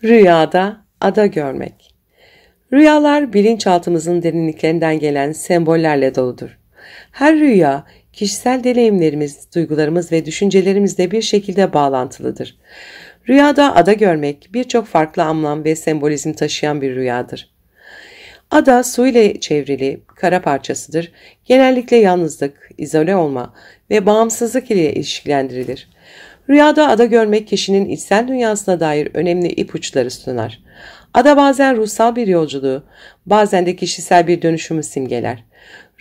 Rüyada ada görmek. Rüyalar bilinçaltımızın derinliklerinden gelen sembollerle doludur. Her rüya kişisel deneyimlerimiz, duygularımız ve düşüncelerimizle bir şekilde bağlantılıdır. Rüyada ada görmek birçok farklı anlam ve sembolizm taşıyan bir rüyadır. Ada su ile çevrili kara parçasıdır. Genellikle yalnızlık, izole olma ve bağımsızlık ile ilişkilendirilir. Rüyada ada görmek kişinin içsel dünyasına dair önemli ipuçları sunar. Ada bazen ruhsal bir yolculuğu, bazen de kişisel bir dönüşümü simgeler.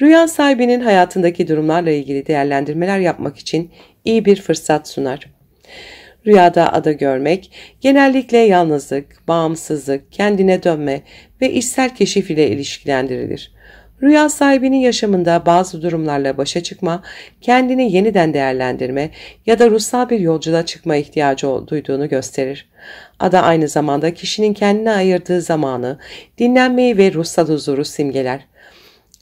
Rüya sahibinin hayatındaki durumlarla ilgili değerlendirmeler yapmak için iyi bir fırsat sunar. Rüyada ada görmek, genellikle yalnızlık, bağımsızlık, kendine dönme ve içsel keşif ile ilişkilendirilir. Rüya sahibinin yaşamında bazı durumlarla başa çıkma, kendini yeniden değerlendirme ya da ruhsal bir yolculuğa çıkma ihtiyacı duyduğunu gösterir. Ada aynı zamanda kişinin kendine ayırdığı zamanı, dinlenmeyi ve ruhsal huzuru simgeler.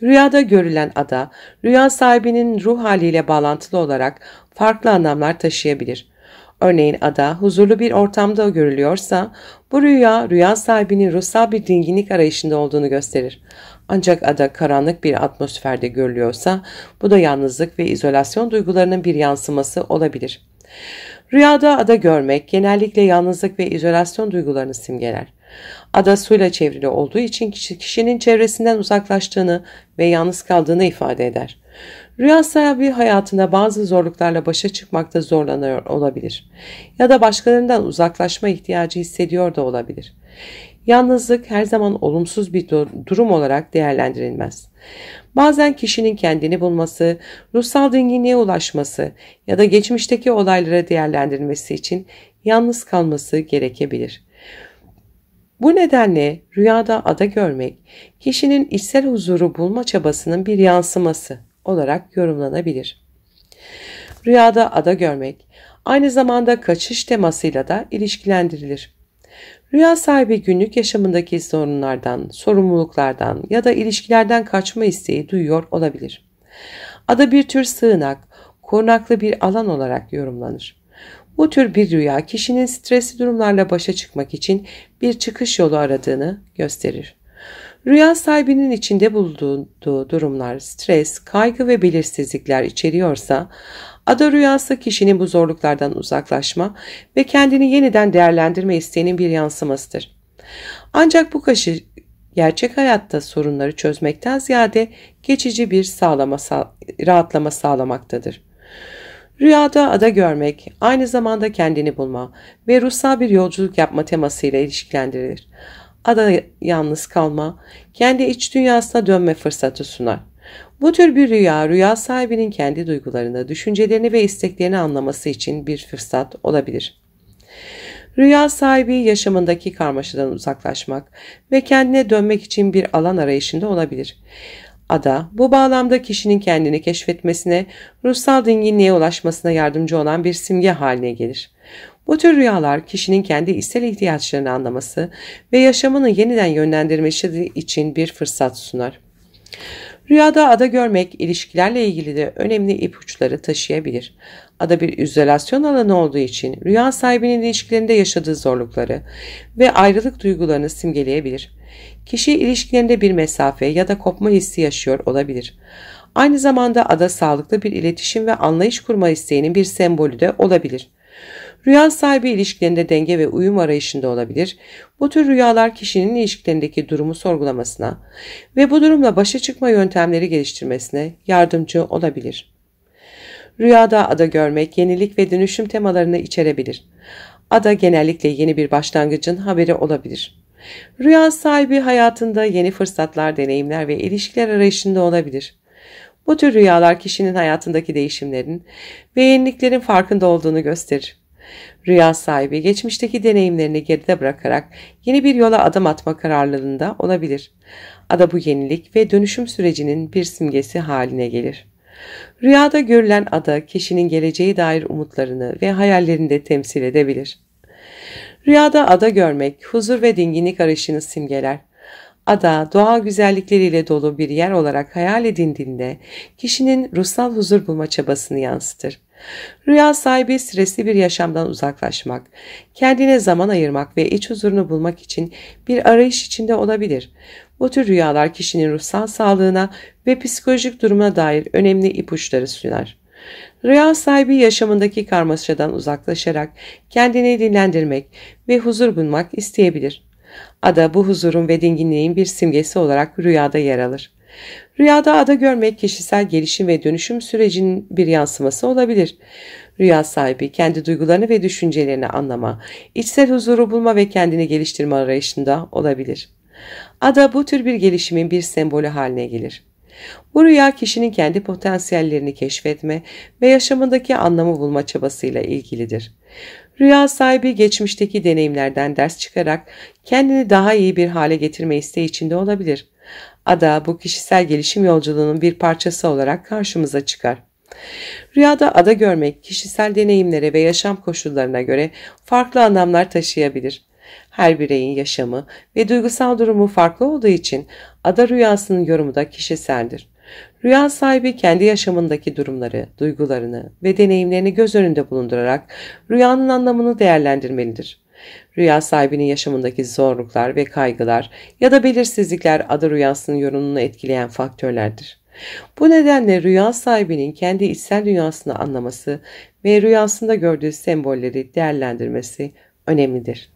Rüyada görülen ada, rüya sahibinin ruh haliyle bağlantılı olarak farklı anlamlar taşıyabilir. Örneğin ada huzurlu bir ortamda görülüyorsa, bu rüya sahibinin ruhsal bir dinginlik arayışında olduğunu gösterir. Ancak ada karanlık bir atmosferde görülüyorsa, bu da yalnızlık ve izolasyon duygularının bir yansıması olabilir. Rüyada ada görmek genellikle yalnızlık ve izolasyon duygularını simgeler. Ada suyla çevrili olduğu için kişinin çevresinden uzaklaştığını ve yalnız kaldığını ifade eder. Rüya sahibi hayatında bazı zorluklarla başa çıkmakta zorlanıyor olabilir ya da başkalarından uzaklaşma ihtiyacı hissediyor da olabilir. Yalnızlık her zaman olumsuz bir durum olarak değerlendirilmez. Bazen kişinin kendini bulması, ruhsal dinginliğe ulaşması ya da geçmişteki olayları değerlendirmesi için yalnız kalması gerekebilir. Bu nedenle rüyada ada görmek, kişinin içsel huzuru bulma çabasının bir yansıması olarak yorumlanabilir. Rüyada ada görmek, aynı zamanda kaçış temasıyla da ilişkilendirilir. Rüya sahibi günlük yaşamındaki sorunlardan, sorumluluklardan ya da ilişkilerden kaçma isteği duyuyor olabilir. Ada bir tür sığınak, korunaklı bir alan olarak yorumlanır. Bu tür bir rüya kişinin stresli durumlarla başa çıkmak için bir çıkış yolu aradığını gösterir. Rüya sahibinin içinde bulunduğu durumlar stres, kaygı ve belirsizlikler içeriyorsa, ada rüyası kişinin bu zorluklardan uzaklaşma ve kendini yeniden değerlendirme isteğinin bir yansımasıdır. Ancak bu kaçış gerçek hayatta sorunları çözmekten ziyade geçici bir rahatlama sağlamaktadır. Rüyada ada görmek aynı zamanda kendini bulma ve ruhsal bir yolculuk yapma temasıyla ilişkilendirilir. Ada yalnız kalma, kendi iç dünyasına dönme fırsatı sunar. Bu tür bir rüya sahibinin kendi duygularını, düşüncelerini ve isteklerini anlaması için bir fırsat olabilir. Rüya sahibi yaşamındaki karmaşadan uzaklaşmak ve kendine dönmek için bir alan arayışında olabilir. Ada, bu bağlamda kişinin kendini keşfetmesine, ruhsal dinginliğe ulaşmasına yardımcı olan bir simge haline gelir. Bu tür rüyalar kişinin kendi içsel ihtiyaçlarını anlaması ve yaşamını yeniden yönlendirmesi için bir fırsat sunar. Rüyada ada görmek ilişkilerle ilgili de önemli ipuçları taşıyabilir. Ada bir izolasyon alanı olduğu için rüya sahibinin ilişkilerinde yaşadığı zorlukları ve ayrılık duygularını simgeleyebilir. Kişi ilişkilerinde bir mesafe ya da kopma hissi yaşıyor olabilir. Aynı zamanda ada sağlıklı bir iletişim ve anlayış kurma isteğinin bir sembolü de olabilir. Rüya sahibi ilişkilerinde denge ve uyum arayışında olabilir. Bu tür rüyalar kişinin ilişkilerindeki durumu sorgulamasına ve bu durumla başa çıkma yöntemleri geliştirmesine yardımcı olabilir. Rüyada ada görmek yenilik ve dönüşüm temalarını içerebilir. Ada genellikle yeni bir başlangıcın haberi olabilir. Rüya sahibi hayatında yeni fırsatlar, deneyimler ve ilişkiler arayışında olabilir. Bu tür rüyalar kişinin hayatındaki değişimlerin ve yeniliklerin farkında olduğunu gösterir. Rüya sahibi geçmişteki deneyimlerini geride bırakarak yeni bir yola adım atma kararlılığında olabilir. Ada bu yenilik ve dönüşüm sürecinin bir simgesi haline gelir. Rüyada görülen ada kişinin geleceğe dair umutlarını ve hayallerini de temsil edebilir. Rüyada ada görmek huzur ve dinginlik arayışını simgeler. Ada doğal güzellikleriyle dolu bir yer olarak hayal edildiğinde kişinin ruhsal huzur bulma çabasını yansıtır. Rüya sahibi stresli bir yaşamdan uzaklaşmak, kendine zaman ayırmak ve iç huzurunu bulmak için bir arayış içinde olabilir. Bu tür rüyalar kişinin ruhsal sağlığına ve psikolojik durumuna dair önemli ipuçları sunar. Rüya sahibi yaşamındaki karmaşadan uzaklaşarak kendini dinlendirmek ve huzur bulmak isteyebilir. Ada bu huzurun ve dinginliğin bir simgesi olarak rüyada yer alır. Rüyada ada görmek kişisel gelişim ve dönüşüm sürecinin bir yansıması olabilir. Rüya sahibi kendi duygularını ve düşüncelerini anlama, içsel huzuru bulma ve kendini geliştirme arayışında olabilir. Ada bu tür bir gelişimin bir sembolü haline gelir. Bu rüya kişinin kendi potansiyellerini keşfetme ve yaşamındaki anlamı bulma çabasıyla ilgilidir. Rüya sahibi geçmişteki deneyimlerden ders çıkarak kendini daha iyi bir hale getirme isteği içinde olabilir. Ada bu kişisel gelişim yolculuğunun bir parçası olarak karşımıza çıkar. Rüyada ada görmek kişisel deneyimlere ve yaşam koşullarına göre farklı anlamlar taşıyabilir. Her bireyin yaşamı ve duygusal durumu farklı olduğu için ada rüyasının yorumu da kişiseldir. Rüya sahibi kendi yaşamındaki durumları, duygularını ve deneyimlerini göz önünde bulundurarak rüyanın anlamını değerlendirmelidir. Rüya sahibinin yaşamındaki zorluklar ve kaygılar ya da belirsizlikler ada rüyasının yorumunu etkileyen faktörlerdir. Bu nedenle rüya sahibinin kendi içsel dünyasını anlaması ve rüyasında gördüğü sembolleri değerlendirmesi önemlidir.